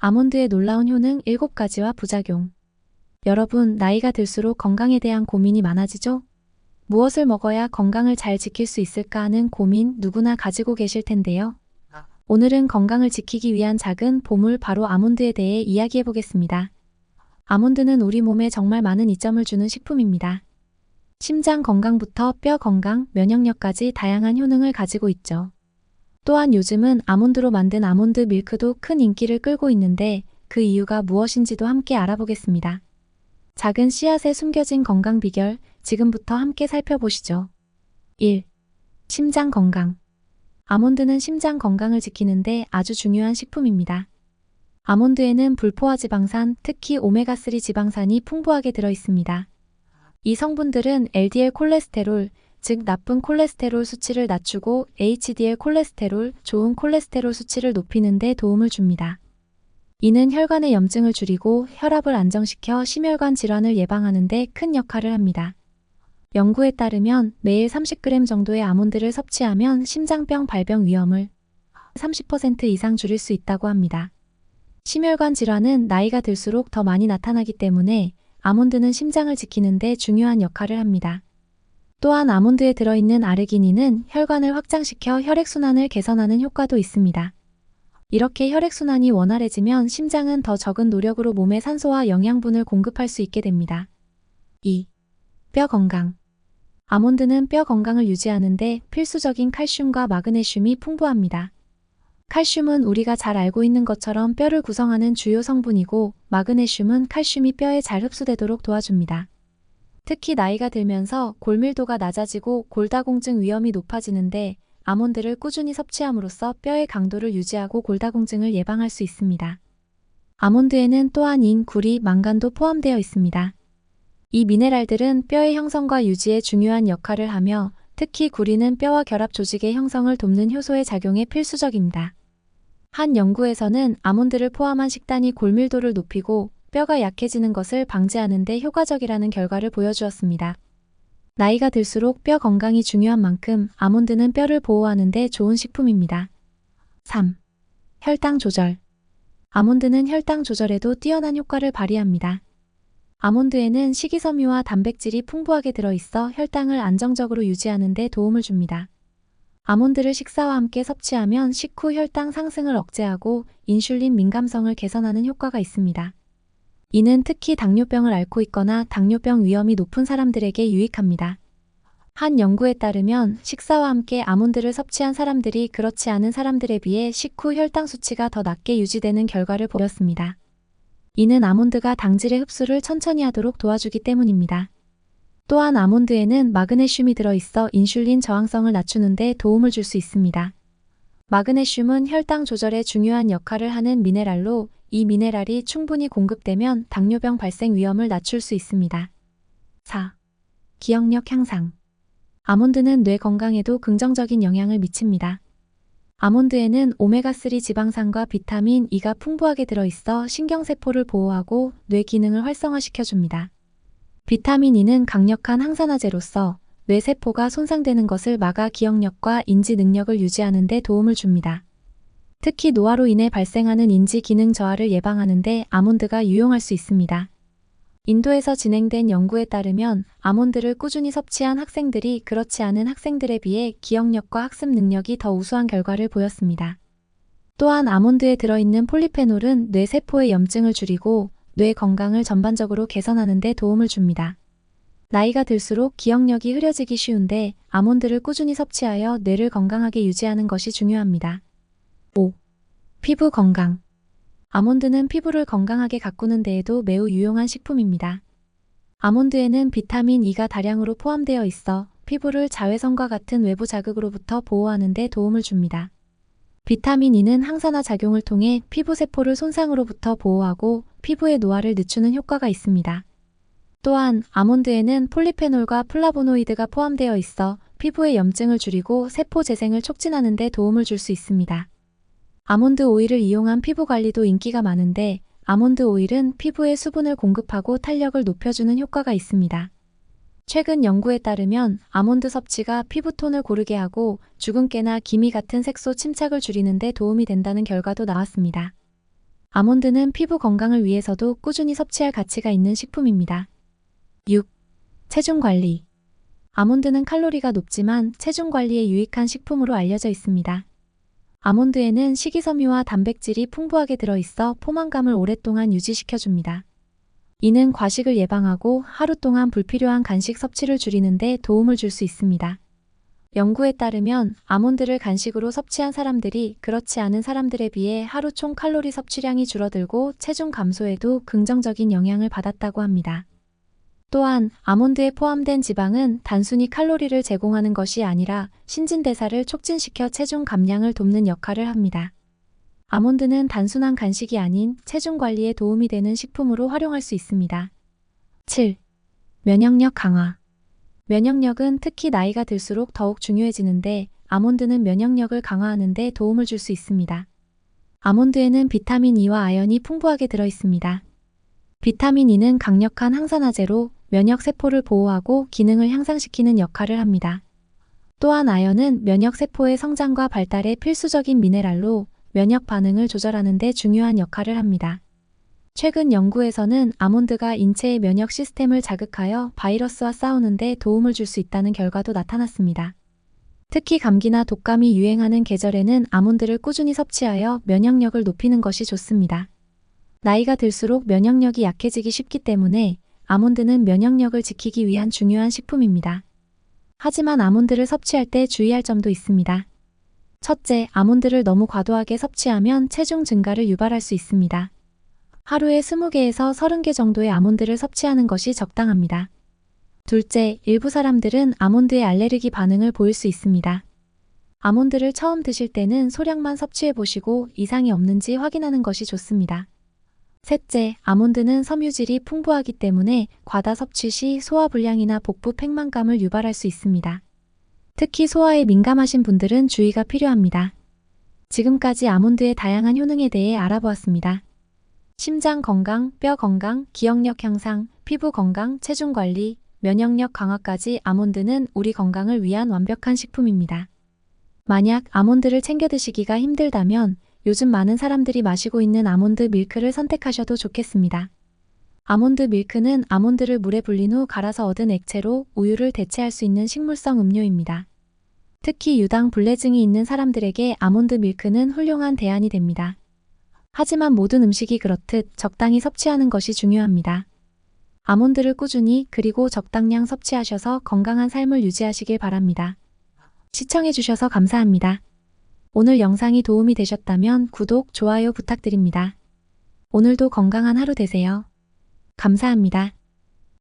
아몬드의 놀라운 효능 7가지와 부작용. 여러분, 나이가 들수록 건강에 대한 고민이 많아지죠? 무엇을 먹어야 건강을 잘 지킬 수 있을까 하는 고민 누구나 가지고 계실 텐데요. 오늘은 건강을 지키기 위한 작은 보물 바로 아몬드에 대해 이야기해 보겠습니다. 아몬드는 우리 몸에 정말 많은 이점을 주는 식품입니다. 심장 건강부터 뼈 건강, 면역력까지 다양한 효능을 가지고 있죠. 또한 요즘은 아몬드로 만든 아몬드 밀크도 큰 인기를 끌고 있는데 그 이유가 무엇인지도 함께 알아보겠습니다. 작은 씨앗에 숨겨진 건강 비결, 지금부터 함께 살펴보시죠. 1. 심장 건강. 아몬드는 심장 건강을 지키는데 아주 중요한 식품입니다. 아몬드에는 불포화 지방산, 특히 오메가3 지방산이 풍부하게 들어 있습니다. 이 성분들은 LDL 콜레스테롤, 즉 나쁜 콜레스테롤 수치를 낮추고 HDL 콜레스테롤, 좋은 콜레스테롤 수치를 높이는 데 도움을 줍니다. 이는 혈관의 염증을 줄이고 혈압을 안정시켜 심혈관 질환을 예방하는 데 큰 역할을 합니다. 연구에 따르면 매일 30g 정도의 아몬드를 섭취하면 심장병 발병 위험을 30% 이상 줄일 수 있다고 합니다. 심혈관 질환은 나이가 들수록 더 많이 나타나기 때문에 아몬드는 심장을 지키는 데 중요한 역할을 합니다. 또한 아몬드에 들어있는 아르기닌은 혈관을 확장시켜 혈액순환을 개선하는 효과도 있습니다. 이렇게 혈액순환이 원활해지면 심장은 더 적은 노력으로 몸에 산소와 영양분을 공급할 수 있게 됩니다. 2. 뼈 건강. 아몬드는 뼈 건강을 유지하는 데 필수적인 칼슘과 마그네슘이 풍부합니다. 칼슘은 우리가 잘 알고 있는 것처럼 뼈를 구성하는 주요 성분이고 마그네슘은 칼슘이 뼈에 잘 흡수되도록 도와줍니다. 특히 나이가 들면서 골밀도가 낮아지고 골다공증 위험이 높아지는데 아몬드를 꾸준히 섭취함으로써 뼈의 강도를 유지하고 골다공증을 예방할 수 있습니다. 아몬드에는 또한 인, 구리, 망간도 포함되어 있습니다. 이 미네랄들은 뼈의 형성과 유지에 중요한 역할을 하며 특히 구리는 뼈와 결합 조직의 형성을 돕는 효소의 작용에 필수적입니다. 한 연구에서는 아몬드를 포함한 식단이 골밀도를 높이고 뼈가 약해지는 것을 방지하는 데 효과적이라는 결과를 보여주었습니다. 나이가 들수록 뼈 건강이 중요한 만큼 아몬드는 뼈를 보호하는 데 좋은 식품입니다. 3. 혈당 조절. 아몬드는 혈당 조절에도 뛰어난 효과를 발휘합니다. 아몬드에는 식이섬유와 단백질이 풍부하게 들어있어 혈당을 안정적으로 유지하는 데 도움을 줍니다. 아몬드를 식사와 함께 섭취하면 식후 혈당 상승을 억제하고 인슐린 민감성을 개선하는 효과가 있습니다. 이는 특히 당뇨병을 앓고 있거나 당뇨병 위험이 높은 사람들에게 유익합니다. 한 연구에 따르면 식사와 함께 아몬드를 섭취한 사람들이 그렇지 않은 사람들에 비해 식후 혈당 수치가 더 낮게 유지되는 결과를 보였습니다. 이는 아몬드가 당질의 흡수를 천천히 하도록 도와주기 때문입니다. 또한 아몬드에는 마그네슘이 들어있어 인슐린 저항성을 낮추는 데 도움을 줄 수 있습니다. 마그네슘은 혈당 조절에 중요한 역할을 하는 미네랄로 이 미네랄이 충분히 공급되면 당뇨병 발생 위험을 낮출 수 있습니다. 4. 기억력 향상. 아몬드는 뇌 건강에도 긍정적인 영향을 미칩니다. 아몬드에는 오메가3 지방산과 비타민 E가 풍부하게 들어있어 신경세포를 보호하고 뇌 기능을 활성화시켜줍니다. 비타민 E는 강력한 항산화제로서 뇌세포가 손상되는 것을 막아 기억력과 인지 능력을 유지하는 데 도움을 줍니다. 특히 노화로 인해 발생하는 인지 기능 저하를 예방하는 데 아몬드가 유용할 수 있습니다. 인도에서 진행된 연구에 따르면 아몬드를 꾸준히 섭취한 학생들이 그렇지 않은 학생들에 비해 기억력과 학습 능력이 더 우수한 결과를 보였습니다. 또한 아몬드에 들어있는 폴리페놀은 뇌세포의 염증을 줄이고 뇌 건강을 전반적으로 개선하는 데 도움을 줍니다. 나이가 들수록 기억력이 흐려지기 쉬운데 아몬드를 꾸준히 섭취하여 뇌를 건강하게 유지하는 것이 중요합니다. 5. 피부 건강. 아몬드는 피부를 건강하게 가꾸는 데에도 매우 유용한 식품입니다. 아몬드에는 비타민 E가 다량으로 포함되어 있어 피부를 자외선과 같은 외부 자극으로부터 보호하는 데 도움을 줍니다. 비타민 E는 항산화 작용을 통해 피부 세포를 손상으로부터 보호하고 피부의 노화를 늦추는 효과가 있습니다. 또한 아몬드에는 폴리페놀과 플라보노이드가 포함되어 있어 피부의 염증을 줄이고 세포 재생을 촉진하는 데 도움을 줄 수 있습니다. 아몬드 오일을 이용한 피부 관리도 인기가 많은데 아몬드 오일은 피부에 수분을 공급하고 탄력을 높여주는 효과가 있습니다. 최근 연구에 따르면 아몬드 섭취가 피부톤을 고르게 하고 주근깨나 기미 같은 색소 침착을 줄이는 데 도움이 된다는 결과도 나왔습니다. 아몬드는 피부 건강을 위해서도 꾸준히 섭취할 가치가 있는 식품입니다. 6. 체중 관리. 아몬드는 칼로리가 높지만 체중 관리에 유익한 식품으로 알려져 있습니다. 아몬드에는 식이섬유와 단백질이 풍부하게 들어있어 포만감을 오랫동안 유지시켜줍니다. 이는 과식을 예방하고 하루 동안 불필요한 간식 섭취를 줄이는 데 도움을 줄 수 있습니다. 연구에 따르면 아몬드를 간식으로 섭취한 사람들이 그렇지 않은 사람들에 비해 하루 총 칼로리 섭취량이 줄어들고 체중 감소에도 긍정적인 영향을 받았다고 합니다. 또한 아몬드에 포함된 지방은 단순히 칼로리를 제공하는 것이 아니라 신진대사를 촉진시켜 체중 감량을 돕는 역할을 합니다. 아몬드는 단순한 간식이 아닌 체중 관리에 도움이 되는 식품으로 활용할 수 있습니다. 7. 면역력 강화. 면역력은 특히 나이가 들수록 더욱 중요해지는데 아몬드는 면역력을 강화하는 데 도움을 줄 수 있습니다. 아몬드에는 비타민 E와 아연이 풍부하게 들어있습니다. 비타민 E는 강력한 항산화제로 면역세포를 보호하고 기능을 향상시키는 역할을 합니다. 또한 아연은 면역세포의 성장과 발달에 필수적인 미네랄로 면역 반응을 조절하는 데 중요한 역할을 합니다. 최근 연구에서는 아몬드가 인체의 면역 시스템을 자극하여 바이러스와 싸우는 데 도움을 줄 수 있다는 결과도 나타났습니다. 특히 감기나 독감이 유행하는 계절에는 아몬드를 꾸준히 섭취하여 면역력을 높이는 것이 좋습니다. 나이가 들수록 면역력이 약해지기 쉽기 때문에 아몬드는 면역력을 지키기 위한 중요한 식품입니다. 하지만 아몬드를 섭취할 때 주의할 점도 있습니다. 첫째, 아몬드를 너무 과도하게 섭취하면 체중 증가를 유발할 수 있습니다. 하루에 20개에서 30개 정도의 아몬드를 섭취하는 것이 적당합니다. 둘째, 일부 사람들은 아몬드에 알레르기 반응을 보일 수 있습니다. 아몬드를 처음 드실 때는 소량만 섭취해 보시고 이상이 없는지 확인하는 것이 좋습니다. 셋째, 아몬드는 섬유질이 풍부하기 때문에 과다 섭취 시 소화불량이나 복부 팽만감을 유발할 수 있습니다. 특히 소화에 민감하신 분들은 주의가 필요합니다. 지금까지 아몬드의 다양한 효능에 대해 알아보았습니다. 심장 건강, 뼈 건강, 기억력 향상, 피부 건강, 체중 관리, 면역력 강화까지 아몬드는 우리 건강을 위한 완벽한 식품입니다. 만약 아몬드를 챙겨 드시기가 힘들다면 요즘 많은 사람들이 마시고 있는 아몬드 밀크를 선택하셔도 좋겠습니다. 아몬드 밀크는 아몬드를 물에 불린 후 갈아서 얻은 액체로 우유를 대체할 수 있는 식물성 음료입니다. 특히 유당 불내증이 있는 사람들에게 아몬드 밀크는 훌륭한 대안이 됩니다. 하지만 모든 음식이 그렇듯 적당히 섭취하는 것이 중요합니다. 아몬드를 꾸준히 그리고 적당량 섭취하셔서 건강한 삶을 유지하시길 바랍니다. 시청해주셔서 감사합니다. 오늘 영상이 도움이 되셨다면 구독, 좋아요 부탁드립니다. 오늘도 건강한 하루 되세요. 감사합니다.